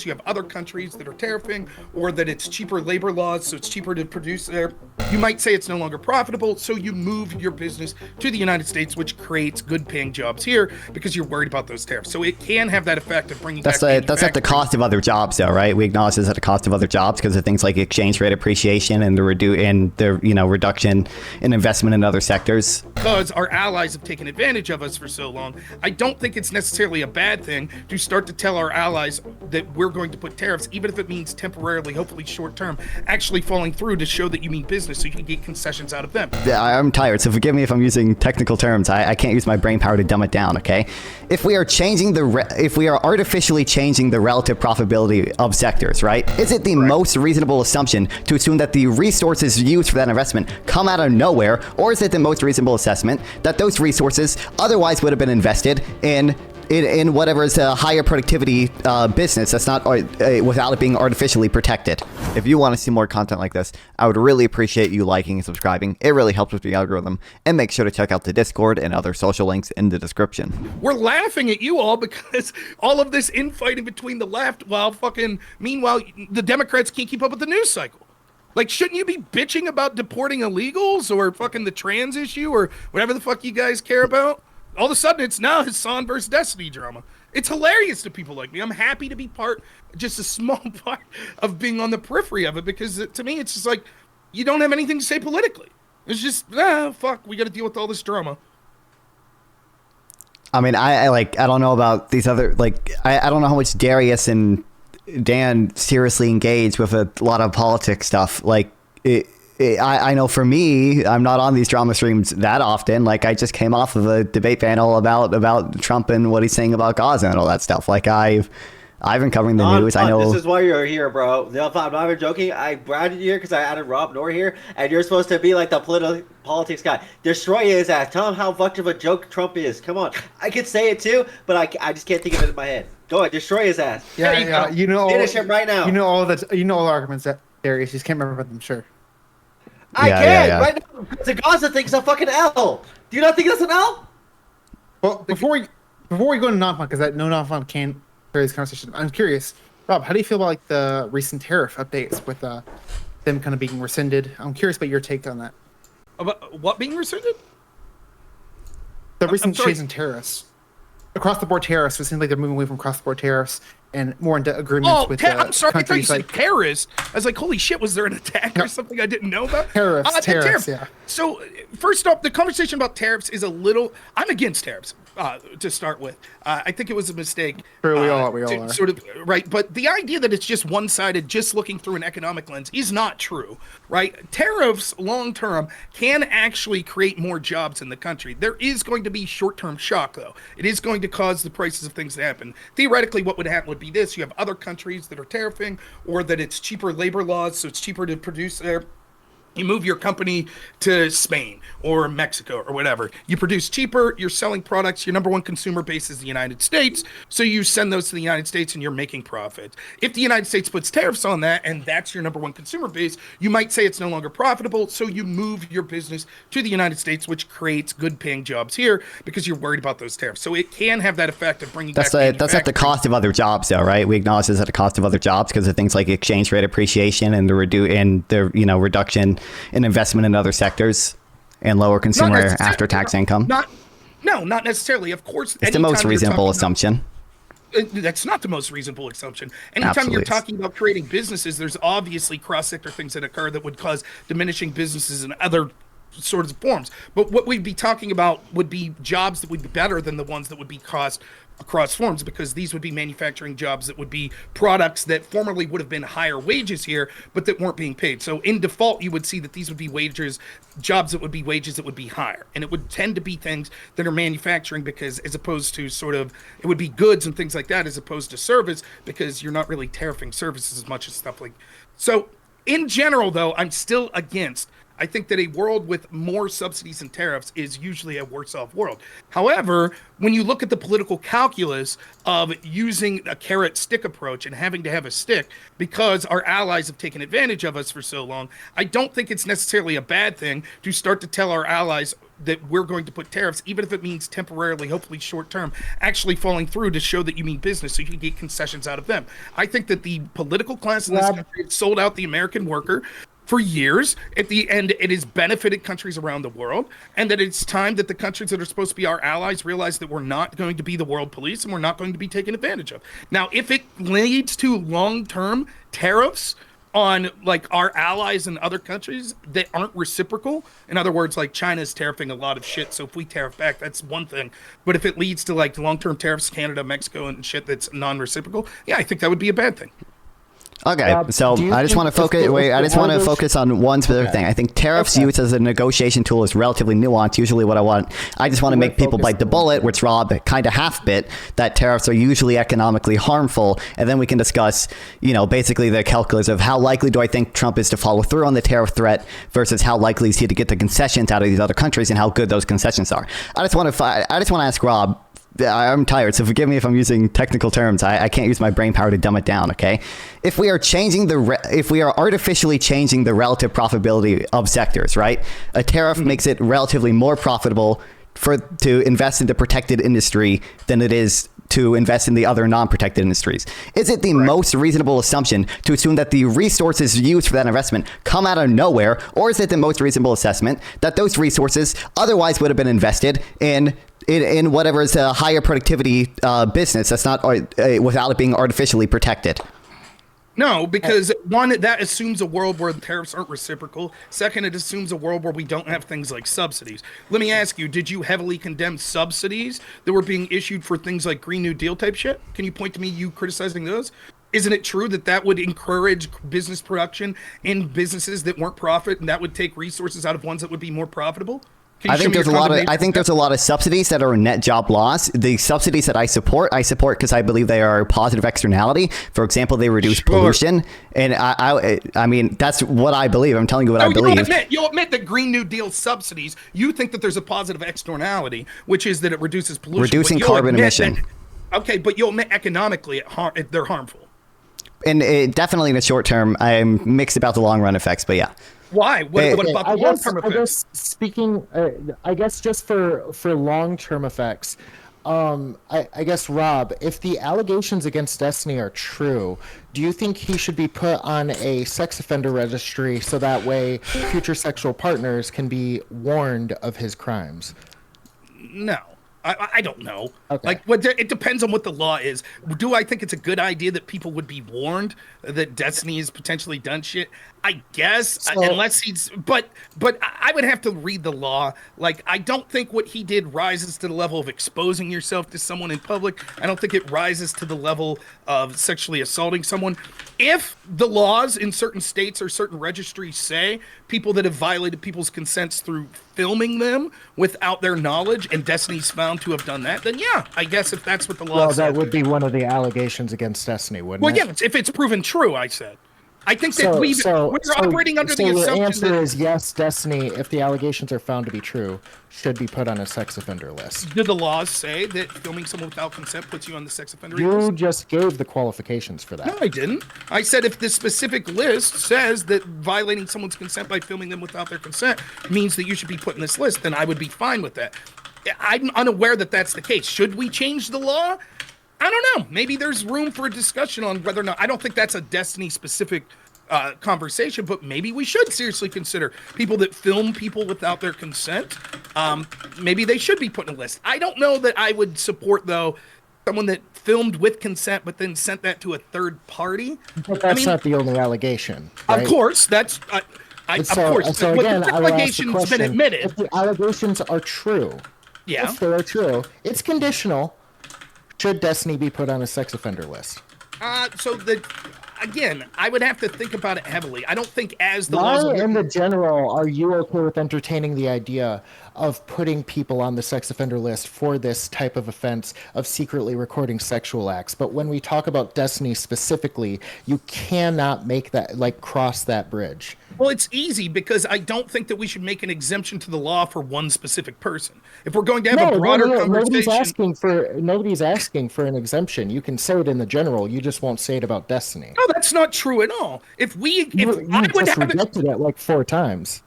business. You have other countries that are tariffing, or that it's cheaper labor laws, so it's cheaper to produce there. You might say it's no longer profitable, so you move your business to the United States, which creates good-paying jobs here because you're worried about those tariffs. So it can have that effect of bringing that's back that's at the cost of other jobs, though, right? We acknowledge this at the cost of other jobs because of things like exchange rate appreciation and the reduction in investment in other sectors. Because our allies have taken advantage of us for so long, I don't think it's necessarily a bad thing to start to tell our allies that we're going to put tariffs, even if it means temporarily, hopefully short term, actually falling through to show that you mean business so you can get concessions out of them. Yeah, I'm tired, so forgive me if I'm using technical terms. I can't use my brain power to dumb it down, okay? If we are artificially changing the relative profitability of sectors, right? Is it the most reasonable assumption to assume that the resources used for that investment come out of nowhere, or is it the most reasonable assessment that those resources otherwise would have been invested in whatever is a higher productivity business that's not without it being artificially protected? If you want to see more content like this, I would really appreciate you liking and subscribing. It really helps with the algorithm. And make sure to check out the Discord and other social links in the description. We're laughing at you all because all of this infighting between the left meanwhile the Democrats can't keep up with the news cycle. Like, shouldn't you be bitching about deporting illegals or fucking the trans issue or whatever the fuck you guys care about? All of a sudden, it's now Hassan versus Destiny drama. It's hilarious to people like me. I'm happy to be just a small part of being on the periphery of it because to me, it's just like, you don't have anything to say politically. It's just, fuck, we got to deal with all this drama. I mean, I don't know about these other, I don't know how much Darius and Dan seriously engage with a lot of politics stuff. I know for me, I'm not on these drama streams that often. Like, I just came off of a debate panel about Trump and what he's saying about Gaza and all that stuff. Like, I've been covering the news. I know. This is why you're here, bro. I'm not even joking. I branded you here because I added Rob Noerr here, and you're supposed to be like the politics guy. Destroy his ass. Tell him how much of a joke Trump is. Come on. I could say it too, but I just can't think of it in my head. Go ahead, destroy his ass. Yeah. You know, finish him right now. You know all the arguments that Darius. You just can't remember them. Sure. I can right now. The Gaza thing's a fucking L. Do you not think that's an L? Well, before we go into Nonfon, because no Nonfon can carry this conversation, I'm curious, Rob, how do you feel about the recent tariff updates with them kind of being rescinded? I'm curious about your take on that. About what being rescinded? The recent change in tariffs. Across the board tariffs. It seems like they're moving away from cross the board tariffs and more into agreements with I'm sorry, I thought you countries said terrorists. I was like, holy shit, was there an attack or something I didn't know about? Tariffs, yeah. So, first off, the conversation about tariffs is I'm against tariffs, to start with. I think it was a mistake. Sure, we all are. Sort of, right? But the idea that it's just one-sided, just looking through an economic lens is not true, right? Tariffs, long-term, can actually create more jobs in the country. There is going to be short-term shock, though. It is going to cause the prices of things to happen. Theoretically, what would happen would be this. You have other countries that are tariffing, or that it's cheaper labor laws, so it's cheaper to produce there. You move your company to Spain or Mexico or whatever. You produce cheaper, you're selling products, your number one consumer base is the United States, so you send those to the United States and you're making profit. If the United States puts tariffs on that and that's your number one consumer base, you might say it's no longer profitable, so you move your business to the United States, which creates good-paying jobs here because you're worried about those tariffs. So it can have that effect of bringing that's back that's at the cost of other jobs, though, right? We acknowledge this at the cost of other jobs because of things like exchange rate appreciation and the reduction in investment in other sectors and lower consumer after-tax income. Not necessarily. Of course, it's the most reasonable assumption. That's not the most reasonable assumption. Anytime you're talking about creating businesses, there's obviously cross-sector things that occur that would cause diminishing businesses in other sorts of forms. But what we'd be talking about would be jobs that would be better than the ones that would be cost across forms, because these would be manufacturing jobs that would be products that formerly would have been higher wages here, but that weren't being paid. So in default, you would see that these would be jobs that would be wages that would be higher. And it would tend to be things that are manufacturing, because as opposed to it would be goods and things like that, as opposed to service, because you're not really tariffing services as much as stuff like. So in general, though, I'm still against. I think that a world with more subsidies and tariffs is usually a worse off world. However, when you look at the political calculus of using a carrot stick approach and having to have a stick because our allies have taken advantage of us for so long, I don't think it's necessarily a bad thing to start to tell our allies that we're going to put tariffs, even if it means temporarily, hopefully short term, actually falling through to show that you mean business so you can get concessions out of them. I think that the political class in this country sold out the American worker for years. At the end, it has benefited countries around the world, and that it's time that the countries that are supposed to be our allies realize that we're not going to be the world police and we're not going to be taken advantage of. Now, if it leads to long-term tariffs on like our allies and other countries that aren't reciprocal, in other words, like China's tariffing a lot of shit, so if we tariff back, that's one thing. But if it leads to like long-term tariffs, Canada, Mexico, and shit that's non-reciprocal, yeah, I think that would be a bad thing. Okay, so I just want to focus. I just want to focus on one specific thing. I think tariffs used as a negotiation tool is relatively nuanced. Usually, what I just want to make people bite the bullet, which Rob kind of half bit, that tariffs are usually economically harmful, and then we can discuss, basically the calculus of how likely do I think Trump is to follow through on the tariff threat versus how likely is he to get the concessions out of these other countries and how good those concessions are. I just want to ask Rob. I'm tired, so forgive me if I'm using technical terms. I can't use my brain power to dumb it down, okay? If we are artificially changing the relative profitability of sectors, right? A tariff makes it relatively more profitable to invest in the protected industry than it is to invest in the other non-protected industries. Is it the most reasonable assumption to assume that the resources used for that investment come out of nowhere, or is it the most reasonable assessment that those resources otherwise would have been invested in whatever is a higher productivity business that's not without it being artificially protected? No, because one, that assumes a world where the tariffs aren't reciprocal. Second, it assumes a world where we don't have things like subsidies. Let me ask you, did you heavily condemn subsidies that were being issued for things like Green New Deal type shit? Can you point to me you criticizing those? Isn't it true that that would encourage business production in businesses that weren't profit, and that would take resources out of ones that would be more profitable? I think there's a lot of subsidies that are a net job loss. The subsidies that I support because I believe they are a positive externality. For example, they reduce pollution, and I mean that's what I believe. I'm telling you what I believe. You'll admit that Green New Deal subsidies. You think that there's a positive externality, which is that it reduces pollution, reducing carbon emission. Okay, but you'll admit economically they're harmful. And definitely in the short term, I'm mixed about the long run effects. But yeah. Why? What about the long-term effects? I guess speaking, I guess just for long-term effects, I guess, Rob, if the allegations against Destiny are true, do you think he should be put on a sex offender registry so that way future sexual partners can be warned of his crimes? No. I don't know. Okay. It depends on what the law is. Do I think it's a good idea that people would be warned that Destiny has potentially done shit? I guess, unless he's, but I would have to read the law. Like, I don't think what he did rises to the level of exposing yourself to someone in public. I don't think it rises to the level of sexually assaulting someone. If the laws in certain states or certain registries say people that have violated people's consents through filming them without their knowledge, and Destiny's found to have done that, then yeah, I guess if that's what the law says. Well, that would be one of the allegations against Destiny, wouldn't it? Well, yeah, if it's proven true, I said. I think that we're operating under the assumption the answer is yes, Destiny, if the allegations are found to be true, should be put on a sex offender list. Do the laws say that filming someone without consent puts you on the sex offender list? You just gave the qualifications for that. No, I didn't. I said if the specific list says that violating someone's consent by filming them without their consent means that you should be put in this list, then I would be fine with that. I'm unaware that that's the case. Should we change the law? I don't know. Maybe there's room for a discussion on whether or not. I don't think that's a Destiny-specific conversation, but maybe we should seriously consider people that film people without their consent. Maybe they should be put in a list. I don't know that I would support, though, someone that filmed with consent but then sent that to a third party. But that's not the only allegation. Right? Of course, that's... of course, so again, the allegation's been admitted. If the allegations are true, if they are true, it's conditional. Should Destiny be put on a sex offender list? Again, I would have to think about it heavily. I don't think as the laws... Why, in the general, are you okay with entertaining the idea of putting people on the sex offender list for this type of offense of secretly recording sexual acts? But when we talk about Destiny specifically, you cannot make that, cross that bridge. Well, it's easy because I don't think that we should make an exemption to the law for one specific person. If we're going to have a broader conversation... Nobody's asking for an exemption. You can say it in the general. You just won't say it about Destiny. No, that's not true at all. You rejected it 4 times.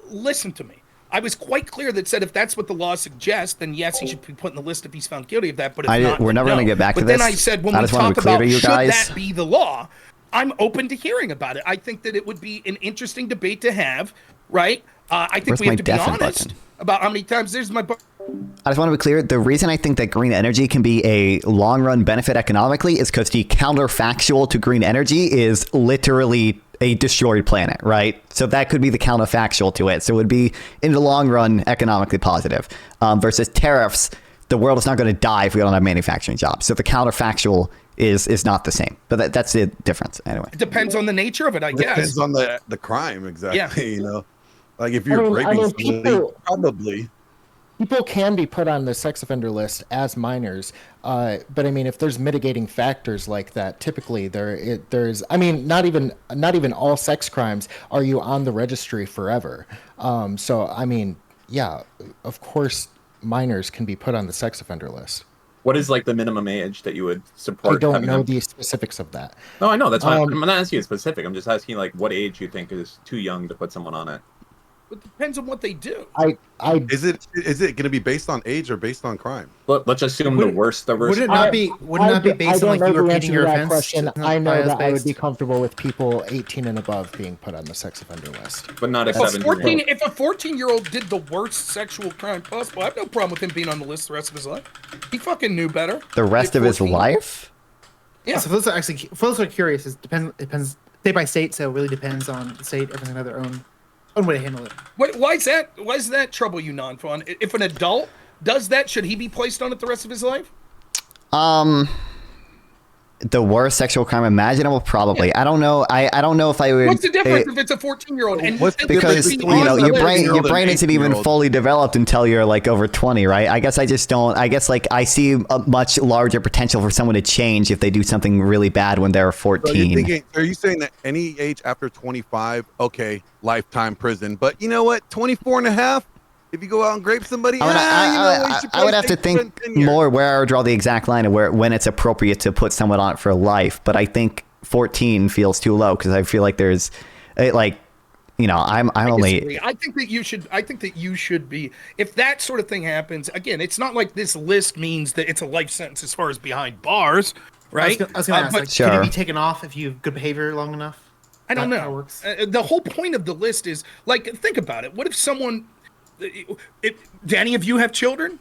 Listen to me. I was quite clear that said if that's what the law suggests, then yes, he should be put in the list if he's found guilty of that. But if not, we're never no. going to get back to but this. Then I said when we talk about should that be the law, I'm open to hearing about it. I think that it would be an interesting debate to have, right? I think we have to be honest about how many times there's my. I just want to be clear. The reason I think that green energy can be a long-run benefit economically is because the counterfactual to green energy is literally a destroyed planet, right? So that could be the counterfactual to it. So it would be, in the long run, economically positive. Versus tariffs, the world is not going to die if we don't have manufacturing jobs. So the counterfactual is not the same. But that's the difference, anyway. It depends on the nature of it, I guess. Depends on the crime, exactly. Yeah. You know, like if you're raping somebody, probably. People can be put on the sex offender list as minors, but I mean, if there's mitigating factors like that, typically there's. I mean, not even all sex crimes are you on the registry forever. So I mean, yeah, of course, minors can be put on the sex offender list. What is like the minimum age that you would support? I don't know the specifics of that. No, I know that's why I'm not asking you specific. I'm just asking like what age you think is too young to put someone on it. It depends on what they do. Is it going to be based on age or based on crime? Let's assume the worst. Would it not be based on like you repeating your offense? Question. I know that I would be comfortable with people 18 and above being put on the sex offender list, but not a 17-year-old. If a 14-year-old did the worst sexual crime possible, I have no problem with him being on the list the rest of his life. He fucking knew better. The rest of his life? Yeah. So for those who are curious, it depends state by state. So it really depends on the state. Everything has their own way to handle it. Why is that? Why does that trouble you, Nonfon? If an adult does that, should he be placed on it the rest of his life? The worst sexual crime imaginable, probably. Yeah. I don't know. I don't know if I would. What's the difference if it's a 14-year-old? Because your brain isn't even fully developed until you're like over 20, right? I guess I just don't. I guess like I see a much larger potential for someone to change if they do something really bad when they're 14. So are you saying that any age after 25, okay, lifetime prison? But you know what? 24 and a half. If you go out and grape somebody, I would have to think more where I would draw the exact line of when it's appropriate to put someone on it for life. But I think 14 feels too low because I feel like there's, like, you know, I think that you should be. If that sort of thing happens, again, it's not like this list means that it's a life sentence as far as behind bars, right? I was going to ask, like, sure. Can you be taken off if you have good behavior long enough? I don't know. The whole point of the list is, like, think about it. What if someone... do any of you have children?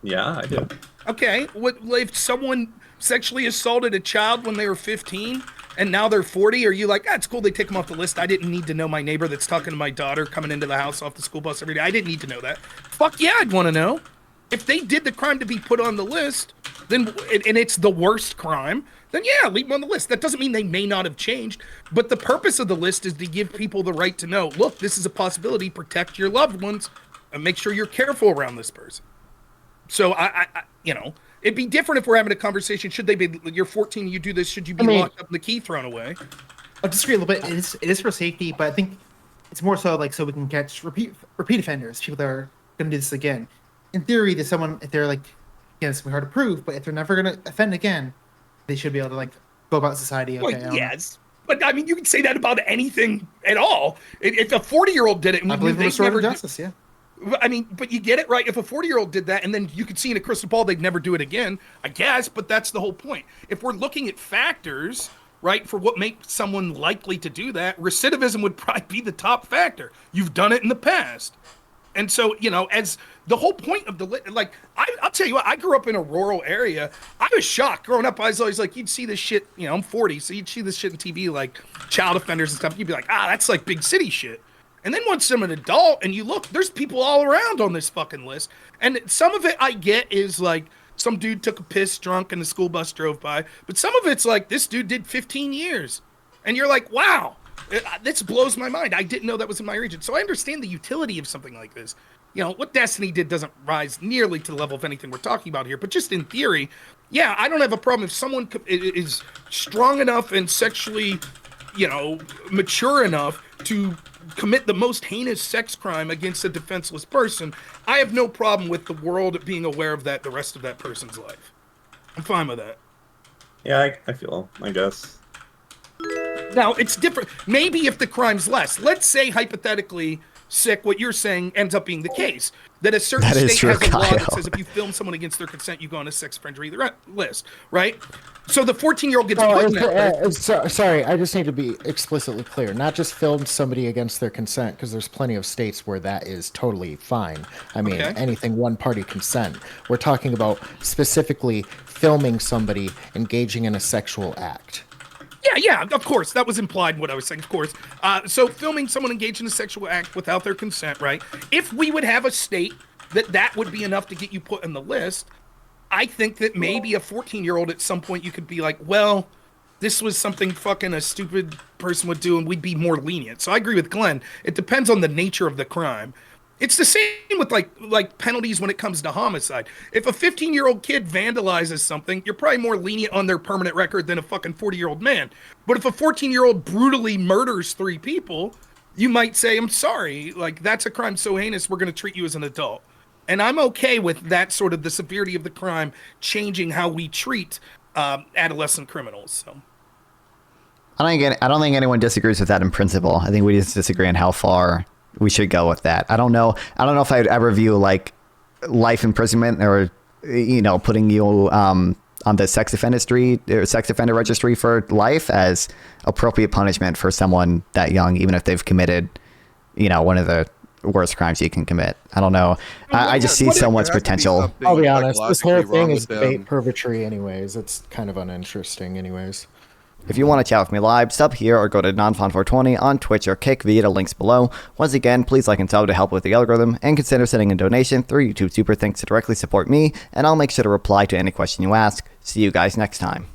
Yeah, I do. Okay. What if someone sexually assaulted a child when they were 15 and now they're 40? Are you like, it's cool they take them off the list? I didn't need to know my neighbor that's talking to my daughter coming into the house off the school bus every day. I didn't need to know that. Fuck yeah, I'd want to know. If they did the crime to be put on the list, then and it's the worst crime, then yeah, leave them on the list. That doesn't mean they may not have changed, but the purpose of the list is to give people the right to know, look, this is a possibility, protect your loved ones, and make sure you're careful around this person. So, I you know, it'd be different if we're having a conversation, should they be, you're 14, you do this, should you be locked up and the key thrown away? I'll disagree a little bit. It is for safety, but I think it's more so like so we can catch repeat offenders, people that are going to do this again. In theory, if they're like, again, it's hard to prove, but if they're never going to offend again, they should be able to like go about society. Okay. Well, yes, but I mean, you can say that about anything at all. If a 40-year-old did it, I believe in restorative justice. Yeah. I mean, but you get it, right? If a 40-year-old did that, and then you could see in a crystal ball they'd never do it again, I guess. But that's the whole point. If we're looking at factors, right, for what makes someone likely to do that, recidivism would probably be the top factor. You've done it in the past. And so, you know, as the whole point of the, like, I'll tell you what, I grew up in a rural area. I was shocked. Growing up, I was always like, you'd see this shit, you know, I'm 40, so you'd see this shit on TV, like child offenders and stuff. You'd be like, that's like big city shit. And then once I'm an adult and you look, there's people all around on this fucking list. And some of it I get is like, some dude took a piss drunk and the school bus drove by. But some of it's like, this dude did 15 years. And you're like, wow. This blows my mind. I didn't know that was in my region. So I understand the utility of something like this. You know, what Destiny did doesn't rise nearly to the level of anything we're talking about here. But just in theory, yeah, I don't have a problem if someone is strong enough and sexually, you know, mature enough to commit the most heinous sex crime against a defenseless person. I have no problem with the world being aware of that the rest of that person's life. I'm fine with that. Yeah, I guess. Now, it's different. Maybe if the crime's less. Let's say, hypothetically, sick, what you're saying ends up being the case. That a certain That is state true, has a law that Kyle. says if you film someone against their consent, you go on a sex offender list, right? So the 14-year-old gets Oh, put in that list. sorry, I just need to be explicitly clear. Not just film somebody against their consent, because there's plenty of states where that is totally fine. I mean, Okay. anything one-party consent. We're talking about specifically filming somebody engaging in a sexual act. Yeah, of course. That was implied in what I was saying, of course. So filming someone engaged in a sexual act without their consent, right? If we would have a state that would be enough to get you put on the list, I think that maybe a 14-year-old at some point you could be like, well, this was something fucking a stupid person would do, and we'd be more lenient. So I agree with Glenn. It depends on the nature of the crime. It's the same with like penalties when it comes to homicide. If a 15-year-old kid vandalizes something, you're probably more lenient on their permanent record than a fucking 40-year-old man. But if a 14-year-old brutally murders 3 people, you might say, I'm sorry, like that's a crime so heinous, we're going to treat you as an adult. And I'm okay with that sort of the severity of the crime changing how we treat adolescent criminals. So. I don't think anyone disagrees with that in principle. I think we just disagree on how far we should go with that. I don't know if I'd ever view like life imprisonment or, you know, putting you on the sex offender registry for life as appropriate punishment for someone that young, even if they've committed, you know, one of the worst crimes you can commit. I don't know. I just see so much potential. I'll be honest, this whole psychologically wrong thing is with them. bait purgatory anyways. It's kind of uninteresting anyways. If you want to chat with me live, sub here or go to Nonfon420 on Twitch or Kick via the links below. Once again, please like and sub to help with the algorithm, and consider sending a donation through YouTube Super Thanks to directly support me, and I'll make sure to reply to any question you ask. See you guys next time.